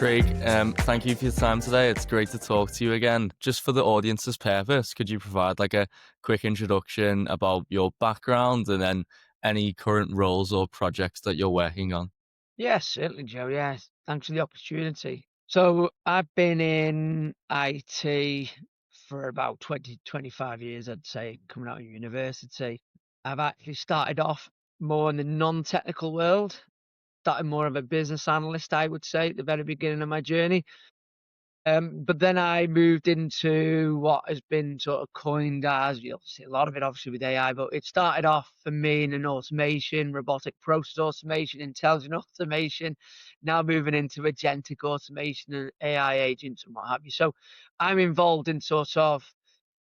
Craig, thank you for your time today. It's great to talk to you again. Just for the audience's purpose, could you provide like a quick introduction about your background and then any current roles or projects that you're working on? Yes, certainly, Joe. Yes, thanks for the opportunity. So I've been in IT for about 20, 25 years, I'd say, coming out of university. I've actually started off more in the non-technical world, started more of a business analyst, I would say, at the very beginning of my journey. But then I moved into what has been sort of coined as, you'll see a lot of it obviously with AI, but it started off for me in an automation, robotic process automation, intelligent automation, now moving into agentic automation and AI agents and what have you. So I'm involved in sort of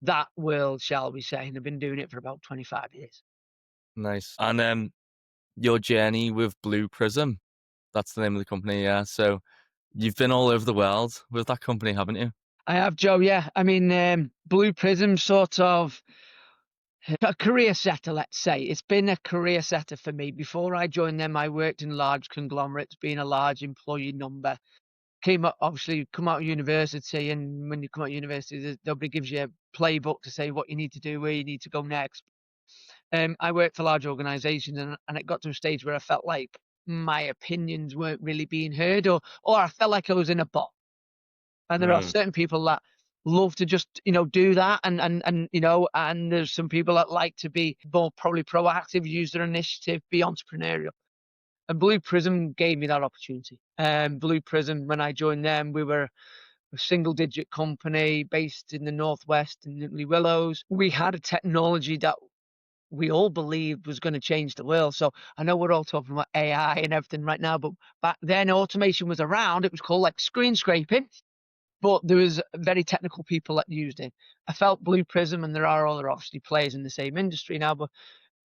that world, shall we say, and I've been doing it for about 25 years. Nice. And your journey with Blue Prism, that's the name of the company, yeah. So you've been all over the world with that company, haven't you? I have, Joe, yeah. I mean, Blue Prism sort of a career setter, let's say. It's been a career setter for me. Before I joined them, I worked in large conglomerates, being a large employee number. Came up, obviously, come out of university, and when you come out of university, nobody gives you a playbook to say what you need to do, where you need to go next. I worked for large organizations, and it got to a stage where I felt like my opinions weren't really being heard, or I felt like I was in a box. And there are Mm. certain people that love to just, do that. And there's some people that like to be more probably proactive, use their initiative, be entrepreneurial. And Blue Prism gave me that opportunity. Blue Prism, when I joined them, we were a single digit company based in the Northwest in Nittany Willows. We had a technology that we all believed was going to change the world. So I know we're all talking about AI and everything right now, but back then automation was around. It was called like screen scraping, but there was very technical people that used it. I felt Blue Prism, and there are other obviously players in the same industry now, but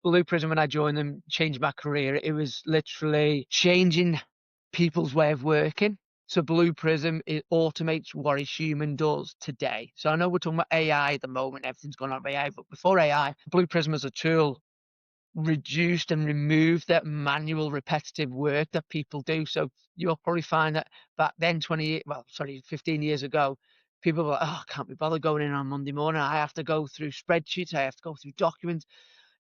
Blue Prism, when I joined them, changed my career. It was literally changing people's way of working. So Blue Prism, it automates what a human does today. So I know we're talking about AI at the moment, everything's gone on AI, but before AI, Blue Prism as a tool reduced and removed that manual repetitive work that people do. So you'll probably find that back then 15 years ago, people were like, oh, I can't be bothered going in on Monday morning. I have to go through spreadsheets. I have to go through documents.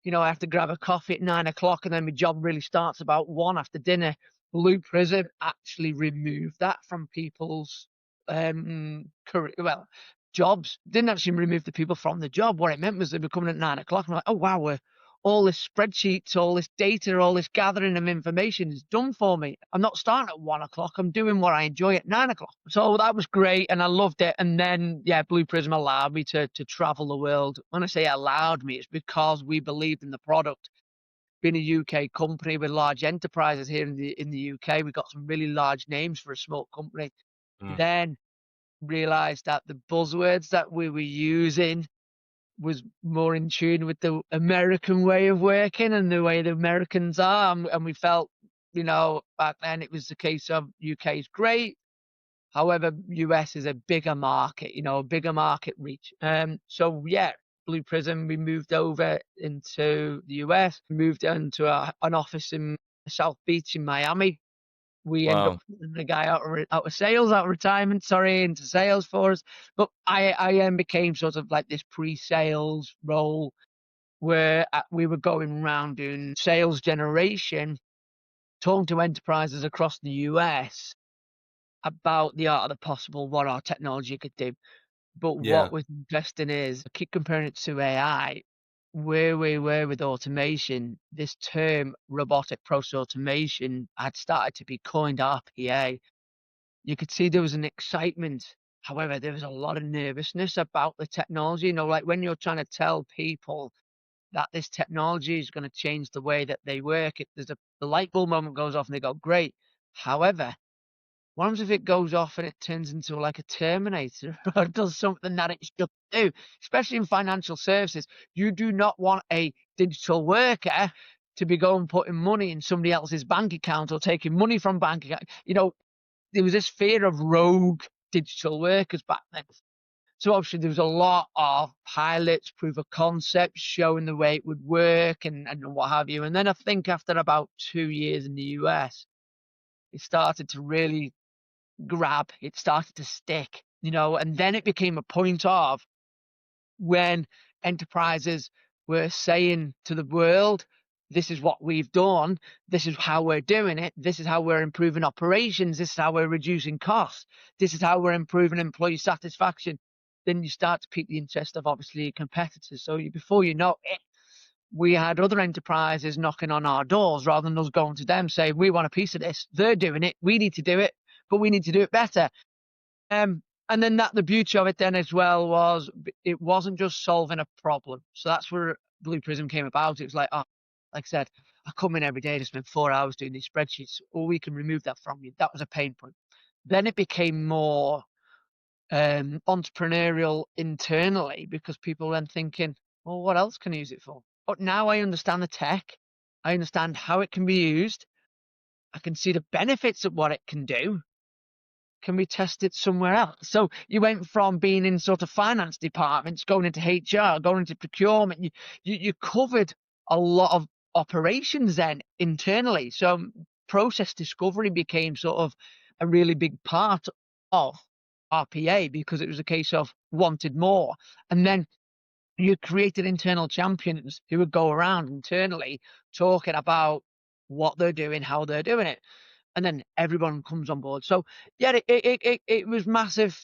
I have to grab a coffee at 9 o'clock, and then my job really starts about 1 after dinner. Blue Prism actually removed that from people's career, jobs. Didn't actually remove the people from the job. What it meant was they were coming at 9 o'clock and like, oh wow, all this spreadsheets, all this data, all this gathering of information is done for me. I'm not starting at 1 o'clock. I'm doing what I enjoy at 9 o'clock. So that was great, and I loved it. And then, yeah, Blue Prism allowed me to travel the world. When I say allowed me, it's because we believed in the product. Being a UK company with large enterprises here in the UK, we got some really large names for a small company. Mm. Then realized that the buzzwords that we were using was more in tune with the American way of working and the way the Americans are. And we felt, back then it was the case of UK is great. However, US is a bigger market, a bigger market reach. So yeah, Blue Prism, we moved over into the US, moved into an office in South Beach in Miami. We end up Wow. putting the guy out of retirement, sorry, into sales for us. But I became sort of like this pre-sales role where we were going around doing sales generation, talking to enterprises across the US about the art of the possible, what our technology could do. But Yeah. what was interesting is, I keep comparing it to AI, where we were with automation, this term robotic process automation had started to be coined RPA. You could see there was an excitement. However, there was a lot of nervousness about the technology. Like when you're trying to tell people that this technology is going to change the way that they work, the light bulb moment goes off and they go, great. However, what happens if it goes off and it turns into like a Terminator or it does something that it should do? Especially in financial services, you do not want a digital worker to be going putting money in somebody else's bank account or taking money from bank account. There was this fear of rogue digital workers back then. So obviously there was a lot of pilots, proof of concepts showing the way it would work and what have you. And then I think after about 2 years in the US, it started to really grab, it started to stick, and then it became a point of when enterprises were saying to the world, this is what we've done, this is how we're doing it, this is how we're improving operations, this is how we're reducing costs, this is how we're improving employee satisfaction, then you start to pique the interest of obviously your competitors. So before you know it, we had other enterprises knocking on our doors rather than us going to them saying, we want a piece of this. They're doing it, we need to do it, but we need to do it better. And then the beauty of it then as well was it wasn't just solving a problem. So that's where Blue Prism came about. It was like, oh, like I said, I come in every day to spend 4 hours doing these spreadsheets. Or we can remove that from you. That was a pain point. Then it became more entrepreneurial internally because people were then thinking, well, what else can I use it for? But now I understand the tech. I understand how it can be used. I can see the benefits of what it can do. Can we test it somewhere else? So you went from being in sort of finance departments, going into HR, going into procurement. You covered a lot of operations then internally. So process discovery became sort of a really big part of RPA because it was a case of wanted more. And then you created internal champions who would go around internally talking about what they're doing, how they're doing it, and then everyone comes on board. So yeah, it was massive.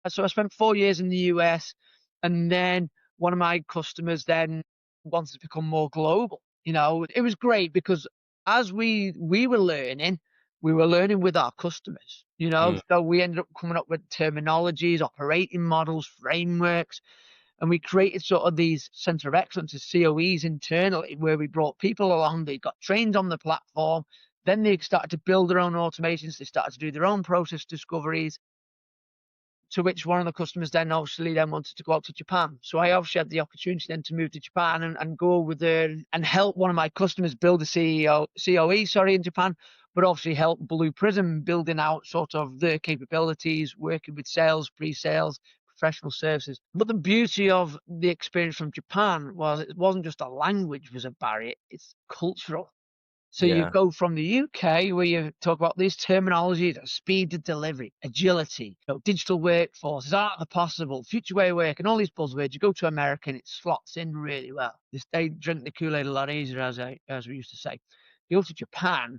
So I spent 4 years in the US, and then one of my customers then wanted to become more global. It was great because as we were learning with our customers. Mm. So we ended up coming up with terminologies, operating models, frameworks, and we created sort of these center of excellence, COEs internally, where we brought people along. They got trained on the platform. Then they started to build their own automations. They started to do their own process discoveries. To which one of the customers then obviously then wanted to go out to Japan. So I obviously had the opportunity then to move to Japan and go over there and help one of my customers build a COE, in Japan, but obviously help Blue Prism building out sort of their capabilities, working with sales, pre-sales, professional services. But the beauty of the experience from Japan was it wasn't just a language was a barrier, it's cultural. So you Yeah. go from the UK where you talk about these terminologies, speed of delivery, agility, digital workforce, art of the possible, future way of work, and all these buzzwords. You go to America and it slots in really well. They drink the Kool-Aid a lot easier, as we used to say. You go to Japan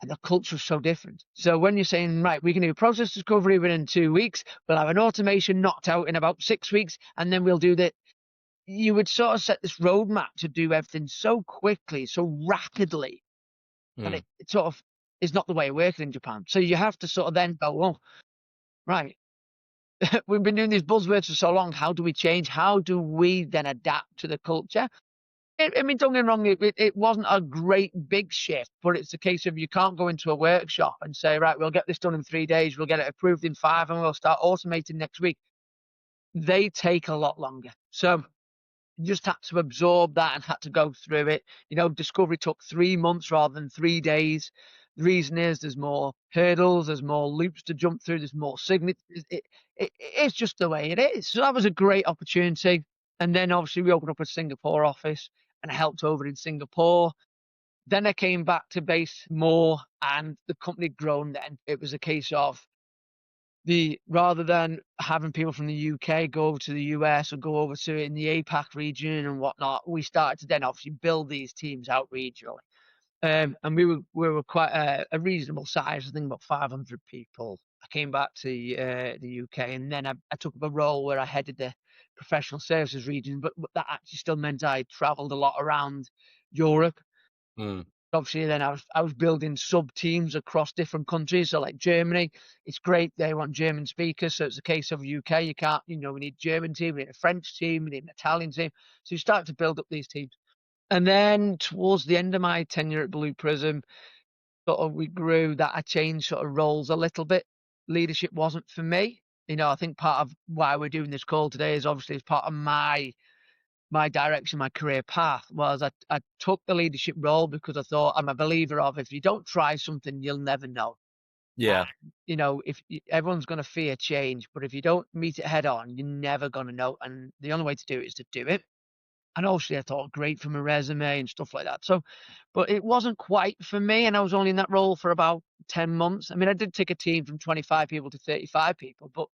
and the culture is so different. So when you're saying, right, we can do process discovery within 2 weeks, we'll have an automation knocked out in about 6 weeks, and then we'll do that. You would sort of set this roadmap to do everything so quickly, so rapidly, that Mm. it sort of is not the way of working in Japan. So you have to sort of then go, oh, right, we've been doing these buzzwords for so long. How do we change? How do we then adapt to the culture? I mean, don't get me wrong, it wasn't a great big shift, but it's a case of you can't go into a workshop and say, right, we'll get this done in 3 days, we'll get it approved in 5, and we'll start automating next week. They take a lot longer. So you just had to absorb that and had to go through it. Discovery took 3 months rather than 3 days. The reason is there's more hurdles, there's more loops to jump through, there's more signatures. It's just the way it is. So that was a great opportunity. And then obviously we opened up a Singapore office and I helped over in Singapore. Then I came back to base more and the company had grown then. It was a case of rather than having people from the UK go over to the US or go over to in the APAC region and whatnot, we started to then obviously build these teams out regionally. And we were quite a reasonable size, I think about 500 people. I came back to the UK, and then I took up a role where I headed the professional services region, but that actually still meant I travelled a lot around Europe. Mm. Obviously, then I was building sub teams across different countries. So like Germany, it's great they want German speakers. So it's a case of UK, you can't, we need German team, we need a French team, we need an Italian team. So you start to build up these teams. And then towards the end of my tenure at Blue Prism, sort of we grew that I changed sort of roles a little bit. Leadership wasn't for me. I think part of why we're doing this call today is obviously as part of my direction, my career path was I took the leadership role because I thought I'm a believer of if you don't try something, you'll never know. Yeah. If everyone's going to fear change, but if you don't meet it head on, you're never going to know. And the only way to do it is to do it. And obviously, I thought great from a resume and stuff like that. So, but it wasn't quite for me, and I was only in that role for about 10 months. I mean, I did take a team from 25 people to 35 people, but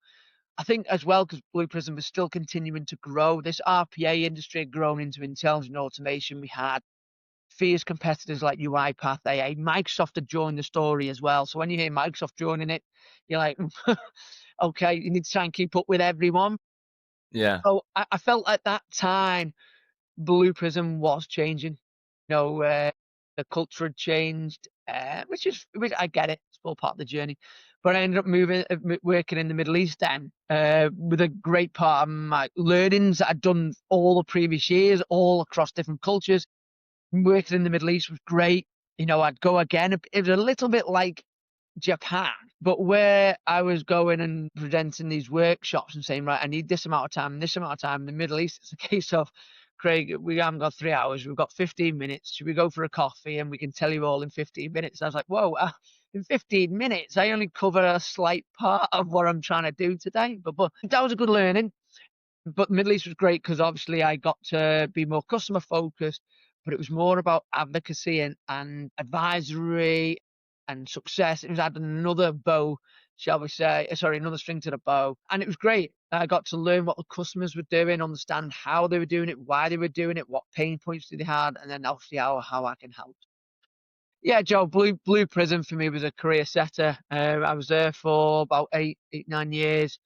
I think as well, because Blue Prism was still continuing to grow, this RPA industry had grown into intelligent automation. We had fierce competitors like UiPath, AA. Microsoft had joined the story as well. So when you hear Microsoft joining it, you're like, okay, you need to try and keep up with everyone. Yeah. So I felt at that time Blue Prism was changing. The culture had changed, which I get it. It's all part of the journey. But I ended up working in the Middle East then, with a great part of my learnings that I'd done all the previous years, all across different cultures. Working in the Middle East was great. I'd go again. It was a little bit like Japan, but where I was going and presenting these workshops and saying, right, I need this amount of time and this amount of time. In the Middle East, it's a case of, Craig, we haven't got 3 hours. We've got 15 minutes. Should we go for a coffee and we can tell you all in 15 minutes? I was like, whoa, in 15 minutes, I only cover a slight part of what I'm trying to do today. But that was a good learning. But Middle East was great because obviously I got to be more customer focused, but it was more about advocacy and advisory and success. It was adding another bow, shall we say, sorry, another string to the bow. And it was great. I got to learn what the customers were doing, understand how they were doing it, why they were doing it, what pain points they had, and then obviously how I can help. Yeah, Joe, Blue Prism for me was a career setter. I was there for about 9 years.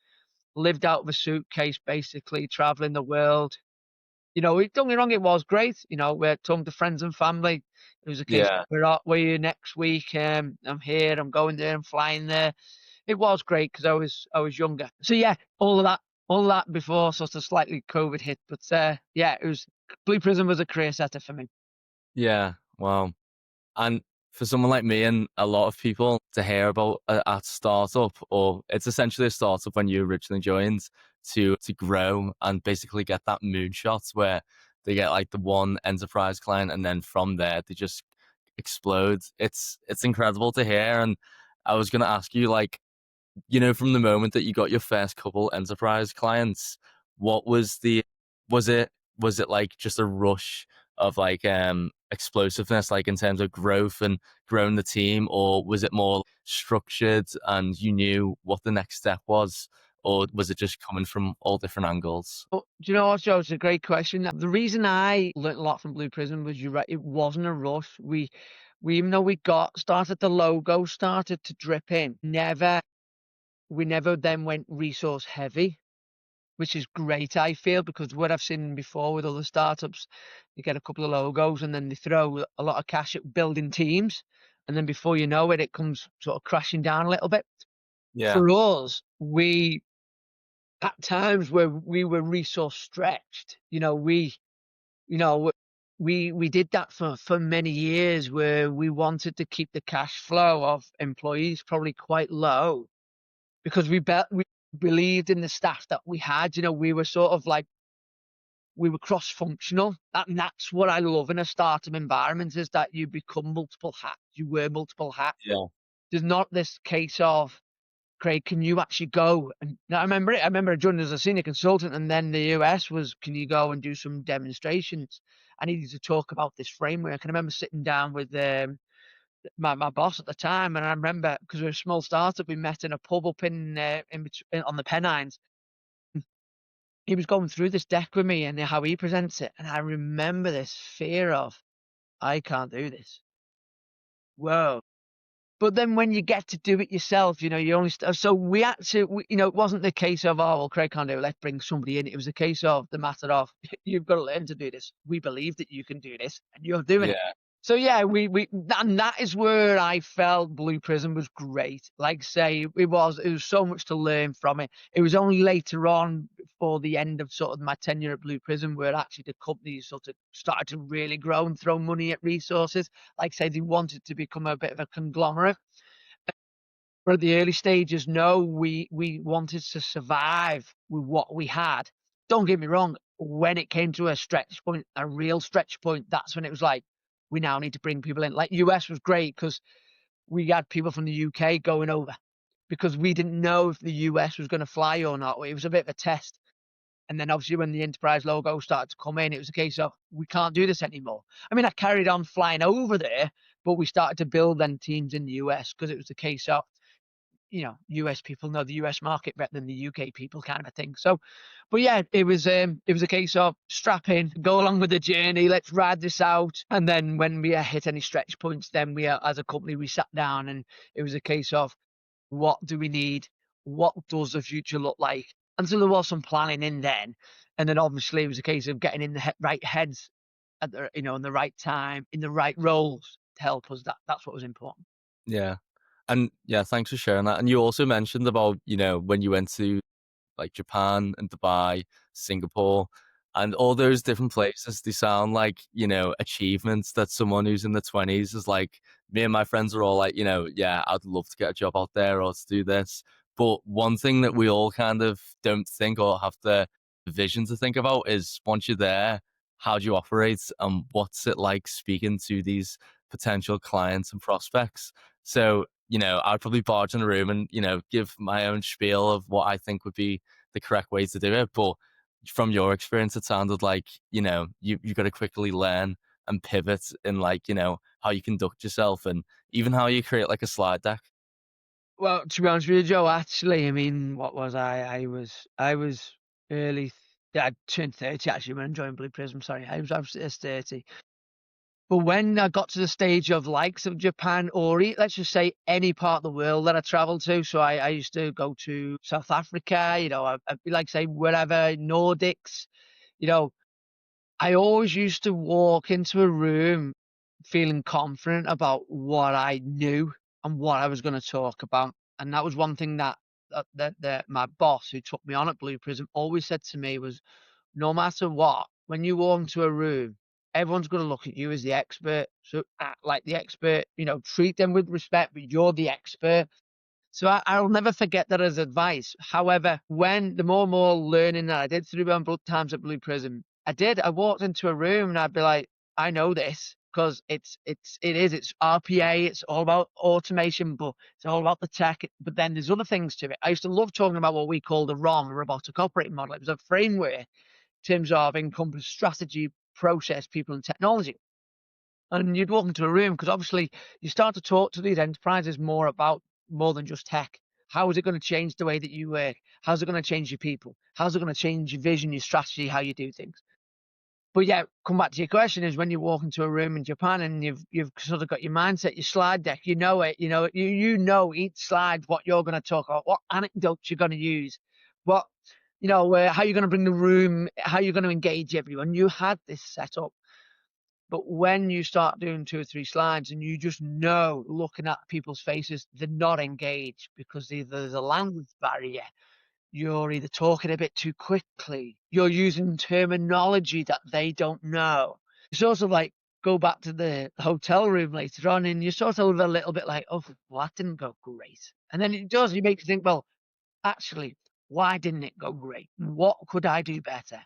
Lived out of a suitcase, basically traveling the world. Don't get me wrong, it was great. We're talking to friends and family. It was a case Yeah. where are you next week? I'm here. I'm going there. I'm flying there. It was great because I was younger. So yeah, all of that before sort of slightly COVID hit. But yeah, it was Blue Prism was a career setter for me. Yeah. Wow. And for someone like me and a lot of people to hear about a startup, or it's essentially a startup when you originally joined, to grow and basically get that moonshot where they get like the one enterprise client and then from there they just explode. It's incredible to hear. And I was gonna ask you, like, from the moment that you got your first couple enterprise clients, what was was it was it like just a rush of like explosiveness, like in terms of growth and growing the team, or was it more structured and you knew what the next step was, or was it just coming from all different angles? But do you know what, Joe? It's a great question. The reason I learned a lot from Blue Prism was you're right. It wasn't a rush. We even though we got started, the logo started to drip in. We never then went resource heavy, which is great, I feel, because what I've seen before with other startups, you get a couple of logos and then they throw a lot of cash at building teams. And then before you know it, it comes sort of crashing down a little bit. Yeah. For us, we at times where we were resource stretched, you know, we did that for many years where we wanted to keep the cash flow of employees probably quite low because we believed in the staff that we had. We were sort of like we were cross-functional, and that's what I love in a startup environment is that you become multiple hats. You wear multiple hats. Yeah. There's not this case of Craig, can you actually go? And I remember it. I remember I joined as a senior consultant, and then the US was, can you go and do some demonstrations? I needed to talk about this framework. And I remember sitting down with my boss at the time, and I remember because we were a small startup, we met in a pub up on the Pennines. He was going through this deck with me and how he presents it, and I remember this fear of I can't do this. Whoa. But then when you get to do it yourself, you only so we had to, it wasn't the case of, oh, well, Craig can't do it, let's bring somebody in. It was a case of the matter of, you've got to learn to do this. We believe that you can do this, and you're doing it. Yeah. So yeah, and that is where I felt Blue Prism was great. Like I say, it was so much to learn from it. It was only later on, before the end of sort of my tenure at Blue Prism, where actually the company sort of started to really grow and throw money at resources. Like I say, they wanted to become a bit of a conglomerate. But at the early stages, no, we wanted to survive with what we had. Don't get me wrong, when it came to a stretch point, a real stretch point, that's when it was like, we now need to bring people in. Like US was great because we had people from the UK going over because we didn't know if the US was going to fly or not. It was a bit of a test. And then obviously when the enterprise logo started to come in, it was a case of we can't do this anymore. I mean, I carried on flying over there But we started to build then teams in the US because it was the case of, US people know the US market better than the UK people kind of a thing. So, but yeah, it was a case of strap in, go along with the journey, let's ride this out. And then when we hit any stretch points, then as a company, we sat down and it was a case of what do we need? What does the future look like? And so there was some planning in then. And then obviously it was a case of getting in the right heads at the, in the right time, in the right roles to help us. That's what was important. Yeah. And yeah, thanks for sharing that. And you also mentioned about, when you went to like Japan and Dubai, Singapore, and all those different places, they sound like, achievements that someone who's in the 20s is like, me and my friends are all like, yeah, I'd love to get a job out there or to do this. But one thing that we all kind of don't think or have the vision to think about is once you're there, how do you operate and what's it like speaking to these potential clients and prospects? So, I'd probably barge in a room and, give my own spiel of what I think would be the correct way to do it. But from your experience, it sounded like, you got to quickly learn and pivot in like, how you conduct yourself and even how you create like a slide deck. Well, to be honest with you, Joe, actually, I mean, what was I? I was early. Yeah, I turned 30 actually when I joined Blue Prism. Sorry, I was 30. But when I got to the stage of likes of Japan or let's just say any part of the world that I traveled to, so I used to go to South Africa, I'd be like say wherever Nordics, you know, I always used to walk into a room feeling confident about what I knew and what I was going to talk about. And that was one thing that my boss who took me on at Blue Prism always said to me was, no matter what, when you walk into a room, everyone's going to look at you as the expert. So act like the expert, treat them with respect, but you're the expert. So I'll never forget that as advice. However, when the more and more learning that I did through my times at Blue Prism, I walked into a room and I'd be like, I know this because it's RPA, it's all about automation, but it's all about the tech. But then there's other things to it. I used to love talking about what we call the ROM, robotic operating model. It was a framework in terms of encompass strategy, process, people, and technology. And you'd walk into a room because obviously you start to talk to these enterprises more than just tech. How is it going to change the way that you work? How's it going to change your people? How's it going to change your vision, your strategy, how you do things? But yeah, come back to your question is when you walk into a room in Japan and you've sort of got your mindset, your slide deck, you know it, you know each slide what you're going to talk about, what anecdotes you're going to use, what how you're going to bring the room, how you're going to engage everyone. You had this set up. But when you start doing 2 or 3 slides and you just know, looking at people's faces, they're not engaged because either there's a language barrier, you're either talking a bit too quickly, you're using terminology that they don't know. You sort of like go back to the hotel room later on and you're sort of a little bit like, oh, well, that didn't go great. And then you make you think, well, actually, why didn't it go great? What could I do better?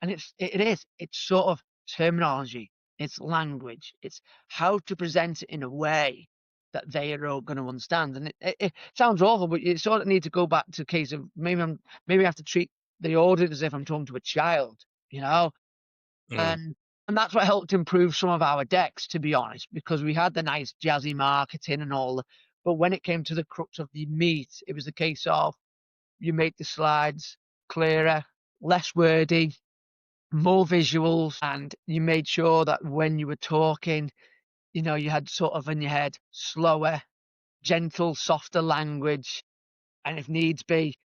And it's sort of terminology, it's language, it's how to present it in a way that they are all going to understand. And it sounds awful, but you sort of need to go back to a case of maybe I have to treat the audience as if I'm talking to a child, you know, Mm. and that's what helped improve some of our decks, to be honest, because we had the nice jazzy marketing and all. But when it came to the crux of the meat, it was a case of you make the slides clearer, less wordy, more visuals, and you made sure that when you were talking, you had sort of in your head slower, gentle, softer language, and if needs be,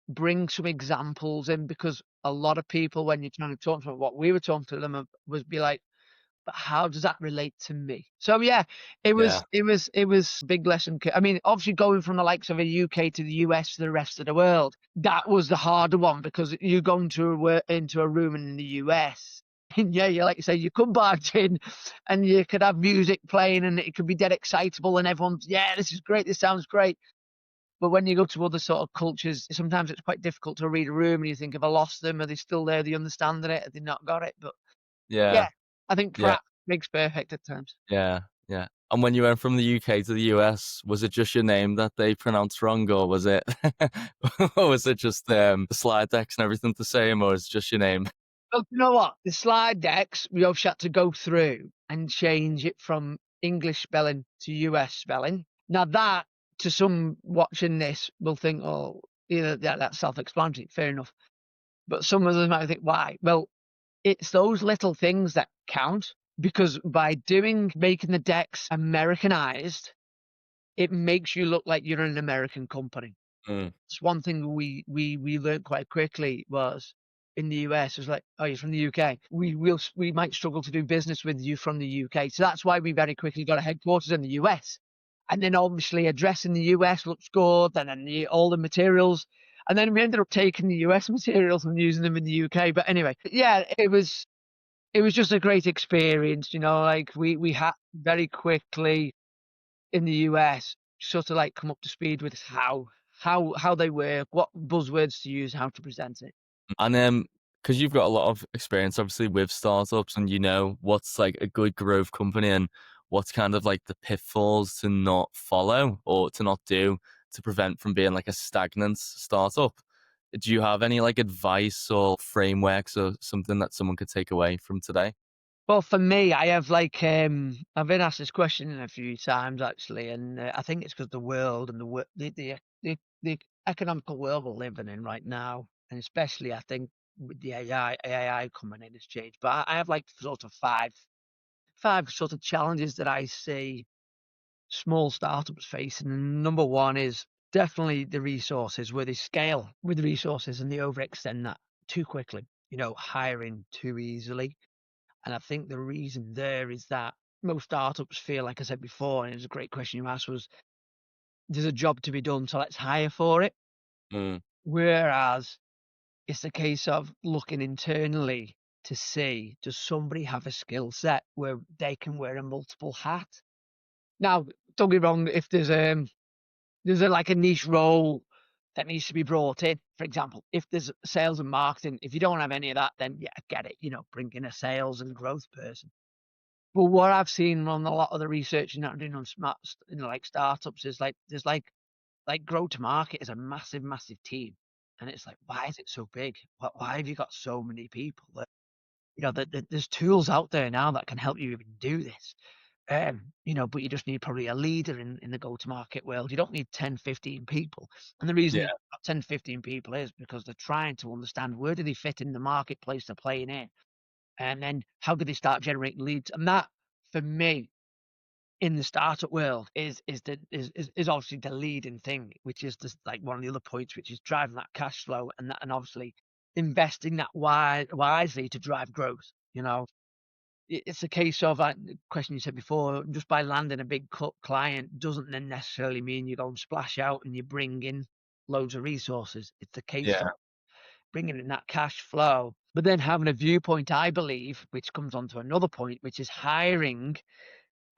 bring some examples in because a lot of people, when you're trying to talk to them, what we were talking to them was be like, but how does that relate to me? So yeah, it Yeah. was it was it was a big lesson. I mean, obviously going from the likes of the UK to the US to the rest of the world, that was the harder one because you go into a room in the US. And yeah, you like you say, you could barge in and you could have music playing and it could be dead excitable and everyone's, yeah, this is great, this sounds great. But when you go to other sort of cultures, sometimes it's quite difficult to read a room and you think, have I lost them? Are they still there? Are they understanding it? Have they not got it? But Yeah. yeah, I think Yeah. practice makes perfect at times. Yeah. Yeah. And when you went from the UK to the US, was it just your name that they pronounced wrong, or was it, or was it just the slide decks and everything the same, or is it just your name? Well, you know what? The slide decks we obviously had to go through and change it from English spelling to US spelling. Now that, to some watching this, will think, oh, yeah, that's self-explanatory, fair enough. But some of them might think, why? Well, it's those little things that count, because by making the decks Americanized, it makes you look like you're an American company. Mm. It's one thing we learned quite quickly was in the US was like, oh, you're from the UK. We might struggle to do business with you from the UK. So that's why we very quickly got a headquarters in the US. And then obviously addressing the US looks good, and then all the materials. And then we ended up taking the US materials and using them in the UK. But anyway, yeah, it was just a great experience, like we had very quickly in the US sort of like come up to speed with how they work, what buzzwords to use, how to present it. And because you've got a lot of experience, obviously, with startups, and you know what's like a good growth company and what's kind of like the pitfalls to not follow or to not do to prevent from being like a stagnant startup. Do you have any like advice or frameworks or something that someone could take away from today? Well, for me, I have like I've been asked this question a few times actually, and I think it's because the world and the economical world we're living in right now, and especially I think with the AI coming in has changed. But I have like sort of five sort of challenges that I see small startups facing. And number one is definitely the resources, where they scale with the resources and they overextend that too quickly, hiring too easily. And I think the reason there is that most startups feel, like I said before, and it was a great question you asked, was there's a job to be done, so let's hire for it. Mm. Whereas it's a case of looking internally to see, does somebody have a skill set where they can wear a multiple hat? Now, don't get me wrong, if like a niche role that needs to be brought in, for example, if there's sales and marketing, if you don't have any of that, then yeah, get it, bring in a sales and growth person. But what I've seen on a lot of the research and that I'm doing on smart, like startups, is like there's like grow to market is a massive, massive team, and it's like, why is it so big? Why have you got so many people? There's tools out there now that can help you even do this. But you just need probably a leader in the go to market world. You don't need 10, 15 people. And the reason Yeah. they've got 10, 15 people is because they're trying to understand where do they fit in the marketplace they're playing in, and then how do they start generating leads. And that, for me, in the startup world is obviously the leading thing, which is just like one of the other points, which is driving that cash flow, and obviously investing that wisely to drive growth. It's a case of the question you said before, just by landing a big client doesn't then necessarily mean you go and splash out and you bring in loads of resources. It's a case Yeah. of bringing in that cash flow, but then having a viewpoint, I believe, which comes on to another point, which is hiring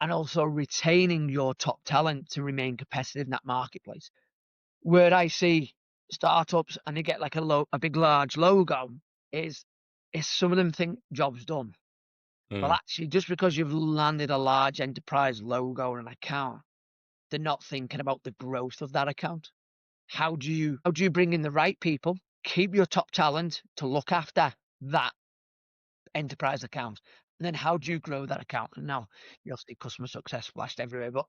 and also retaining your top talent to remain competitive in that marketplace. Where I see startups and they get like a big large logo is some of them think job's done. Well, Mm. actually, just because you've landed a large enterprise logo or an account, they're not thinking about the growth of that account. How do you bring in the right people, keep your top talent to look after that enterprise account, and then how do you grow that account? And now you'll see customer success flashed everywhere, but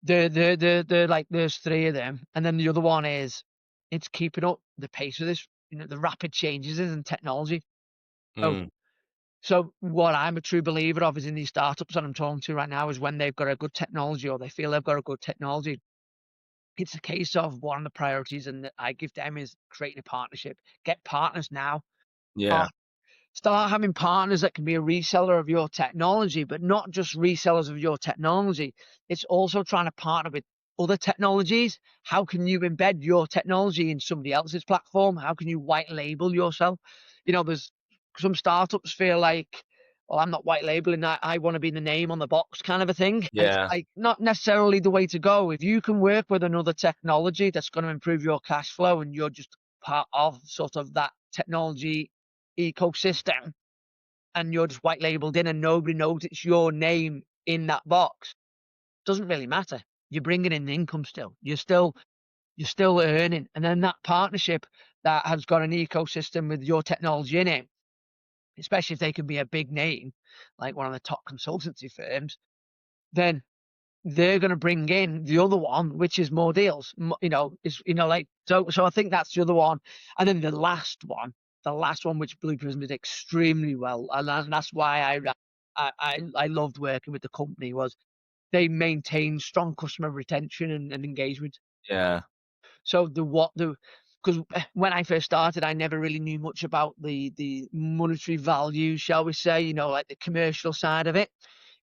the like there's three of them, and then the other one is it's keeping up the pace of this, the rapid changes in technology. Oh, Mm. so what I'm a true believer of is in these startups that I'm talking to right now is when they've got a good technology or they feel they've got a good technology, it's a case of one of the priorities and that I give them is creating a partnership. Get partners now. Yeah. Start having partners that can be a reseller of your technology, but not just resellers of your technology. It's also trying to partner with other technologies. How can you embed your technology in somebody else's platform? How can you white label yourself? There's some startups feel like, well, I'm not white labeling that. I want to be the name on the box kind of a thing. And it's Yeah. like not necessarily the way to go. If you can work with another technology that's going to improve your cash flow and you're just part of sort of that technology ecosystem and you're just white labeled in and nobody knows it's your name in that box, doesn't really matter. You're bringing in the income still. You're still earning. And then that partnership that has got an ecosystem with your technology in it, especially if they can be a big name, like one of the top consultancy firms, then they're going to bring in the other one, which is more deals. Like so. I think that's the other one, and then the last one, which Blue Prism did extremely well, and that's why I loved working with the company, was they maintained strong customer retention and engagement. Yeah. So because when I first started, I never really knew much about the monetary value, shall we say, like the commercial side of it.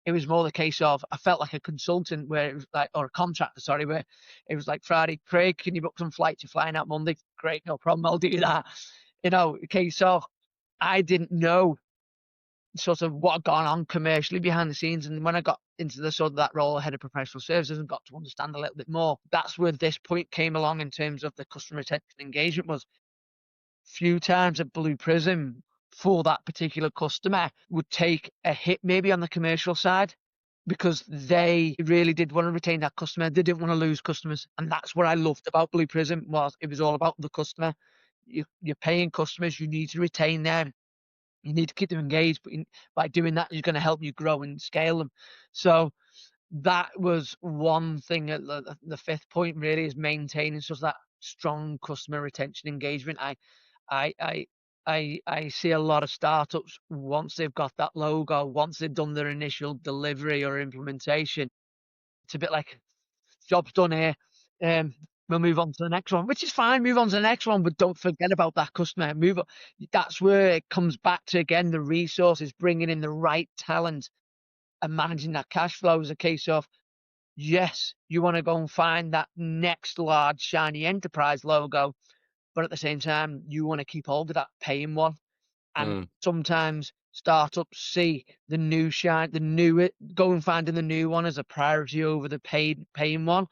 It was more the case of I felt like a consultant where it was like, or a contractor, sorry, where it was like, Friday, Craig, can you book some flights? You're flying out Monday. Great, no problem. I'll do that. Okay, so I didn't know sort of what had gone on commercially behind the scenes. And when I got into the sort of that role, head of professional services, and got to understand a little bit more, that's where this point came along in terms of the customer retention engagement. Was few times at Blue Prism for that particular customer would take a hit maybe on the commercial side because they really did want to retain that customer. They didn't want to lose customers. And that's what I loved about Blue Prism, was it was all about the customer. You're paying customers, you need to retain them. You need to keep them engaged, but by doing that, you're going to help you grow and scale them. So that was one thing. The fifth point really is maintaining sort of that strong customer retention engagement. I I I see a lot of startups, once they've got that logo, once they've done their initial delivery or implementation, it's a bit like, job's done here. Um, we'll move on to the next one, which is fine. Move on to the next one, but don't forget about that customer. Move on. That's where it comes back to, again, the resources, bringing in the right talent and managing that cash flow. Is a case of, yes, you want to go and find that next large shiny enterprise logo, but at the same time, you want to keep hold of that paying one. And Mm. sometimes startups see the new shine, go and finding the new one as a priority over the paying one.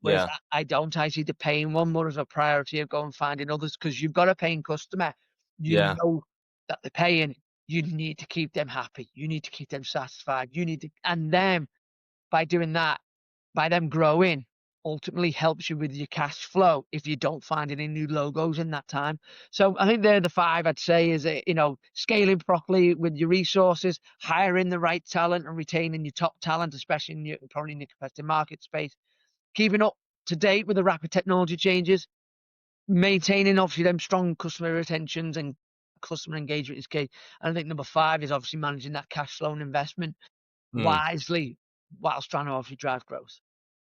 Whereas Yeah. I don't. I see the paying one more as a priority of going finding others, because you've got a paying customer. You Yeah. know that they're paying. You need to keep them happy. You need to keep them satisfied. And then by doing that, by them growing, ultimately helps you with your cash flow if you don't find any new logos in that time. So I think they're the five I'd say. Is scaling properly with your resources, hiring the right talent, and retaining your top talent, especially probably in your competitive market space, keeping up to date with the rapid technology changes, maintaining obviously them strong customer retentions and customer engagement is key. And I think number five is obviously managing that cash flow and investment Mm. wisely whilst trying to obviously drive growth.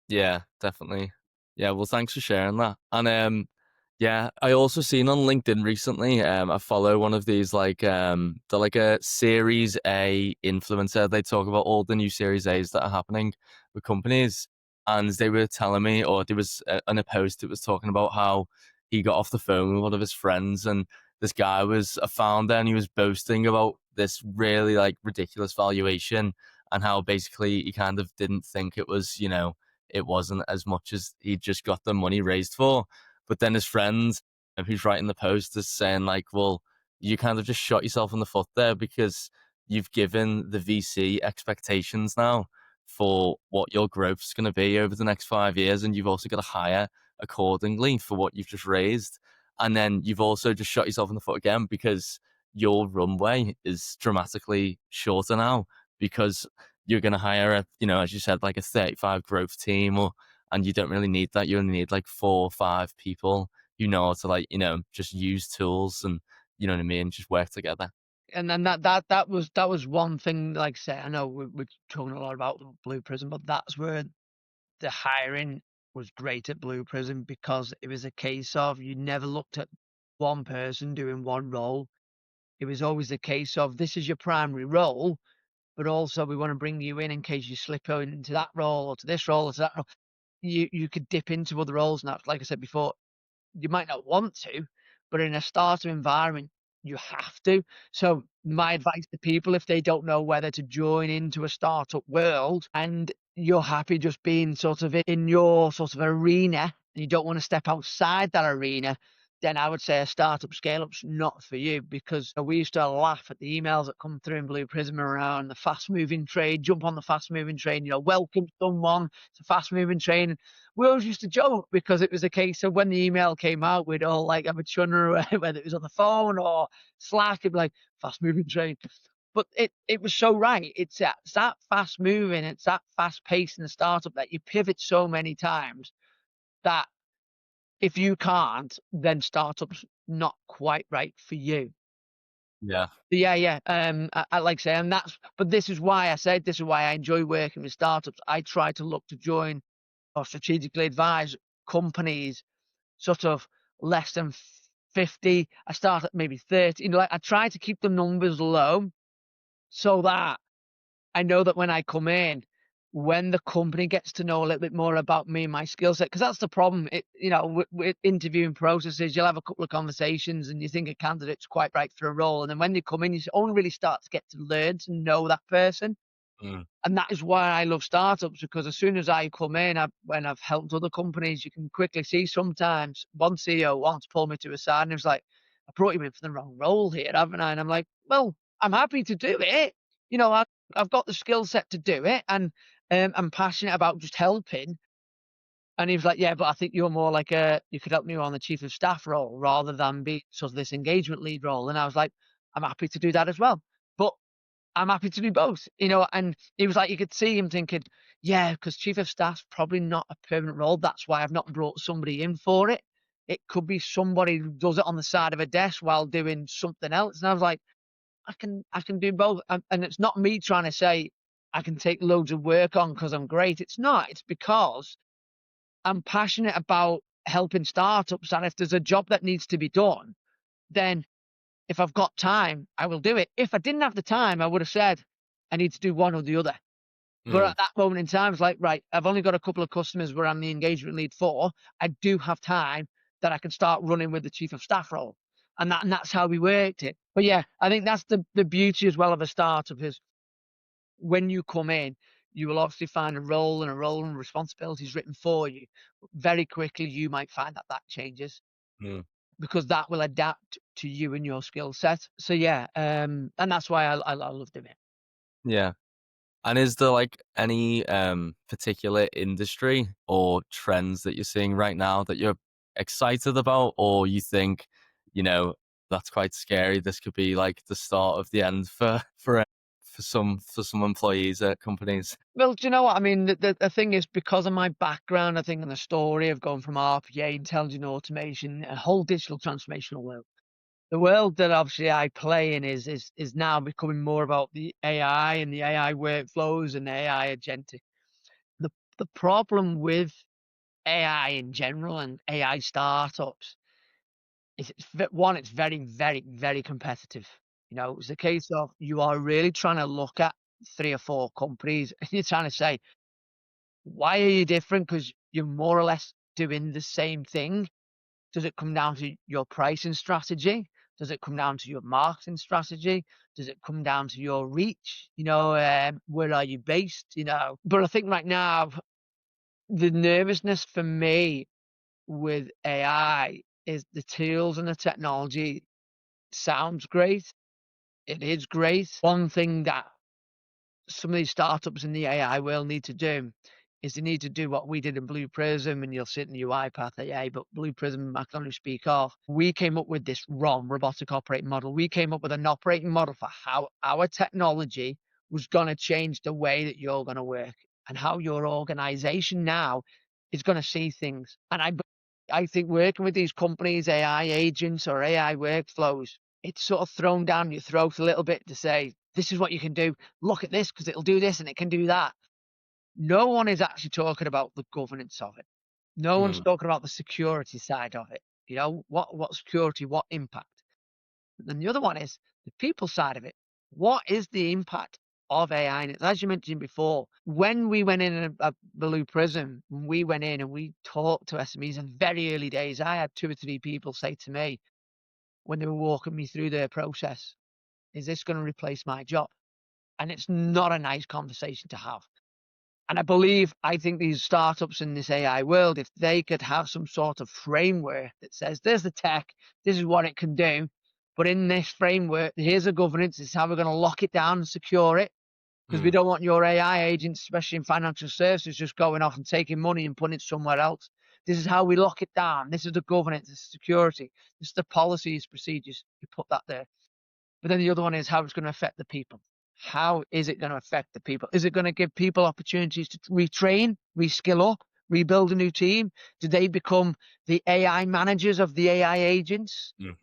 Yeah, definitely. Yeah, well, thanks for sharing that. And yeah, I also seen on LinkedIn recently. I follow one of these they're like a Series A influencer. They talk about all the new Series A's that are happening with companies, and they were telling me, or there was in a post, it was talking about how he got off the phone with one of his friends, and this guy was a founder, and he was boasting about this really like ridiculous valuation, and how basically he kind of didn't think it was, it wasn't as much as he just got the money raised for. But then his friend, who's writing the post, is saying like, well, you kind of just shot yourself in the foot there, because you've given the VC expectations now for what your growth's going to be over the next 5 years, and you've also got to hire accordingly for what you've just raised. And then you've also just shot yourself in the foot again, because your runway is dramatically shorter now, because you're going to hire as you said, like a 35 growth team, and you don't really need that. You only need like 4 or 5 people who know how to just use tools, and you know what I mean, just work together. And then that was one thing. Like I say, I know we're talking a lot about Blue Prism, but that's where the hiring was great at Blue Prism, because it was a case of, you never looked at one person doing one role. It was always the case of, this is your primary role, but also we want to bring you in case you slip into that role or to this role or to that role. You could dip into other roles, and that's, like I said before, you might not want to, but in a startup environment, you have to. So my advice to people, if they don't know whether to join into a startup world, and you're happy just being sort of in your sort of arena, and you don't want to step outside that arena, then I would say a startup scale up's not for you, because we used to laugh at the emails that come through in Blue Prism around the fast moving train. Jump on the fast moving train, welcome someone. It's a fast moving train. We always used to joke, because it was a case of, when the email came out, we'd all like have a chunner, whether it was on the phone or Slack, it'd be like, fast moving train. but it was so right. It's that fast moving, it's that fast pace in the startup that you pivot so many times that if you can't, then startup's not quite right for you. Yeah. Yeah, yeah. I like say, and but this is why I said this is why I enjoy working with startups. I try to look to join or strategically advise companies sort of less than 50. I start at maybe 30. Like I try to keep the numbers low so that I know that when I come in, when the company gets to know a little bit more about me and my skill set, because that's the problem. With interviewing processes, you'll have a couple of conversations and you think a candidate's quite right for a role, and then when they come in, you only really start to get to learn to know that person. Mm. And that is why I love startups, because as soon as I come in, when I've helped other companies, you can quickly see sometimes one CEO once pulled me to a side and he was like, I brought you in for the wrong role here, haven't I? And I'm like, well, I'm happy to do it. I've got the skill set to do it, and I'm passionate about just helping. And he was like, yeah, but I think you're more like you could help me on the chief of staff role rather than be sort of this engagement lead role. And I was like, I'm happy to do that as well. But I'm happy to do both, and he was like, you could see him thinking, yeah, because chief of staff's probably not a permanent role. That's why I've not brought somebody in for it. It could be somebody who does it on the side of a desk while doing something else. And I was like, I can do both. And it's not me trying to say I can take loads of work on because I'm great. It's not. It's because I'm passionate about helping startups. And if there's a job that needs to be done, then if I've got time, I will do it. If I didn't have the time, I would have said, I need to do one or the other. But Mm. at that moment in time, it's like, right, I've only got a couple of customers where I'm the engagement lead for. I do have time that I can start running with the chief of staff role. And that's how we worked it. But yeah, I think that's the beauty as well of a startup is when you come in, you will obviously find a role and responsibilities written for you. Very quickly, you might find that that changes Mm. because that will adapt to you and your skill set. So yeah, and that's why I love doing it. Yeah. And is there like any particular industry or trends that you're seeing right now that you're excited about, or you think, you know, that's quite scary? This could be like the start of the end for some employees at companies. Well, do you know what I mean? The thing is, because of my background, I think, in the story of going from RPA, intelligent automation, a whole digital transformational world. The world that obviously I play in is now becoming more about the AI and the AI workflows and AI agentic. The the problem with AI in general and AI startups is it's very, very, very competitive. It's a case of you are really trying to look at 3 or 4 companies and you're trying to say, why are you different? Because you're more or less doing the same thing. Does it come down to your pricing strategy? Does it come down to your marketing strategy? Does it come down to your reach? Where are you based? But I think right now, the nervousness for me with AI is the tools and the technology sounds great. It is great. One thing that some of these startups in the AI world need to do is they need to do what we did in Blue Prism, and you'll see it in the UiPath AI, but Blue Prism I can only speak of. We came up with this ROM, robotic operating model. We came up with an operating model for how our technology was going to change the way that you're going to work and how your organization now is going to see things. And I think working with these companies, AI agents or AI workflows, it's sort of thrown down your throat a little bit to say, this is what you can do. Look at this because it'll do this and it can do that. No one is actually talking about the governance of it. No one's Mm. talking about the security side of it. What security, what impact. And the other one is the people side of it. What is the impact of AI? And as you mentioned before, when we went in at Blue Prism, we went in and we talked to SMEs in very early days. I had 2 or 3 people say to me when they were walking me through their process, is this going to replace my job? And it's not a nice conversation to have. And I think these startups in this AI world, if they could have some sort of framework that says, there's the tech, this is what it can do. But in this framework, here's the governance, this is how we're going to lock it down and secure it. Because we Mm. don't want your AI agents, especially in financial services, just going off and taking money and putting it somewhere else. This is how we lock it down. This is the governance, this is security, this is the policies, procedures. You put that there. But then the other one is how it's going to affect the people. How is it going to affect the people? Is it going to give people opportunities to retrain, reskill up, rebuild a new team? Do they become the AI managers of the AI agents? Mm.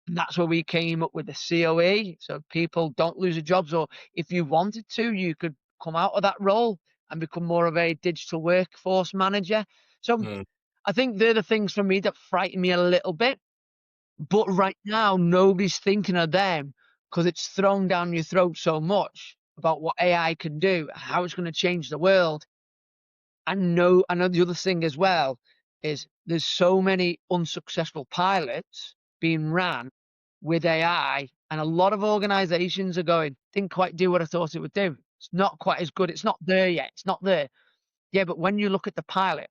And that's where we came up with the COE. So people don't lose their jobs, or if you wanted to, you could come out of that role and become more of a digital workforce manager. So Mm. I think they're the things for me that frighten me a little bit. But right now, nobody's thinking of them because it's thrown down your throat so much about what AI can do, how it's going to change the world. I know the other thing as well is there's so many unsuccessful pilots being ran with AI, and a lot of organizations are going, didn't quite do what I thought it would do. It's not quite as good. It's not there yet. It's not there. Yeah, but when you look at the pilot,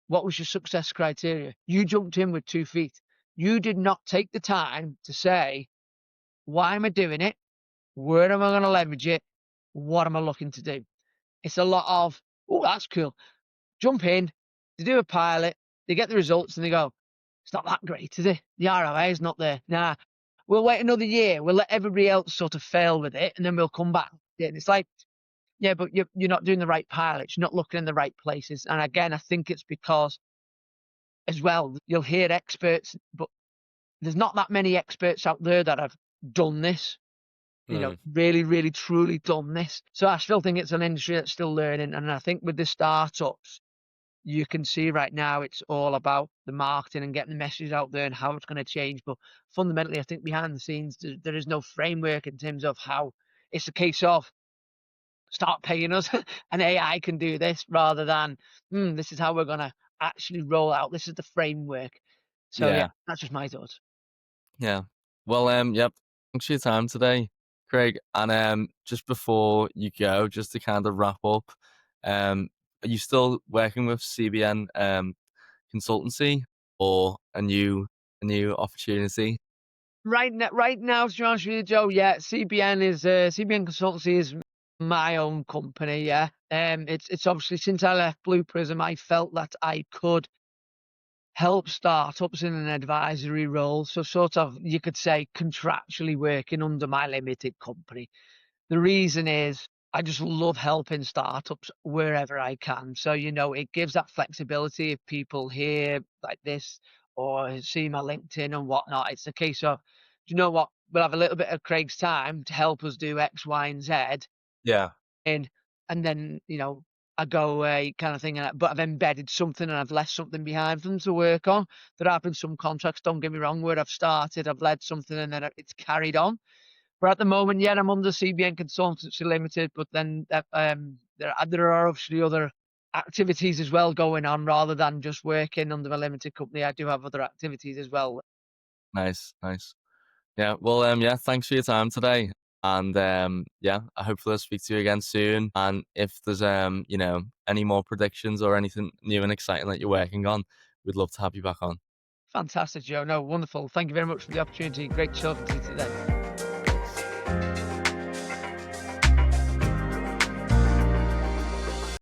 what was your success criteria? You jumped in with 2 feet. You did not take the time to say, why am I doing it? Where am I going to leverage it? What am I looking to do? It's a lot of, oh, that's cool. Jump in, they do a pilot, they get the results, and they go, it's not that great, is it? The ROI is not there. Nah, we'll wait another year. We'll let everybody else sort of fail with it, and then we'll come back. And it's like, yeah, but you're not doing the right pilots. You're not looking in the right places. And again, I think it's because as well, you'll hear experts, but there's not that many experts out there that have done this, Mm. really, really, truly done this. So I still think it's an industry that's still learning. And I think with the startups, you can see right now it's all about the marketing and getting the message out there and how it's going to change. But fundamentally, I think behind the scenes, there is no framework in terms of how it's a case of start paying us and AI can do this rather than, this is how we're going to actually roll out. This is the framework. So yeah, Yeah. that's just my thoughts. Yeah. Well, yep. Thanks for your time today, Craig. And just before you go, just to kind of wrap up, are you still working with CBN consultancy or a new opportunity? Right now, to be honest with you, Joe, yeah, CBN Consultancy is my own company. Yeah, it's obviously since I left Blue Prism, I felt that I could help startups in an advisory role. So sort of, you could say, contractually working under my limited company. The reason is I just love helping startups wherever I can. So, it gives that flexibility if people hear like this or see my LinkedIn and whatnot. It's a case of, do you know what? We'll have a little bit of Craig's time to help us do X, Y, and Z. Yeah. In, and then, I go away kind of thing. But I've embedded something and I've left something behind for them to work on. There have been some contracts, don't get me wrong, where I've started, I've led something and then it's carried on. But at the moment, yeah, I'm under CBN Consultancy Limited, but then there are obviously other activities as well going on rather than just working under a limited company. I do have other activities as well. Nice. Nice. Yeah. Well, yeah. Thanks for your time today. And yeah, I hopefully I'll speak to you again soon. And if there's any more predictions or anything new and exciting that you're working on, we'd love to have you back on. Fantastic, Joe. No, wonderful. Thank you very much for the opportunity. Great talking to you today.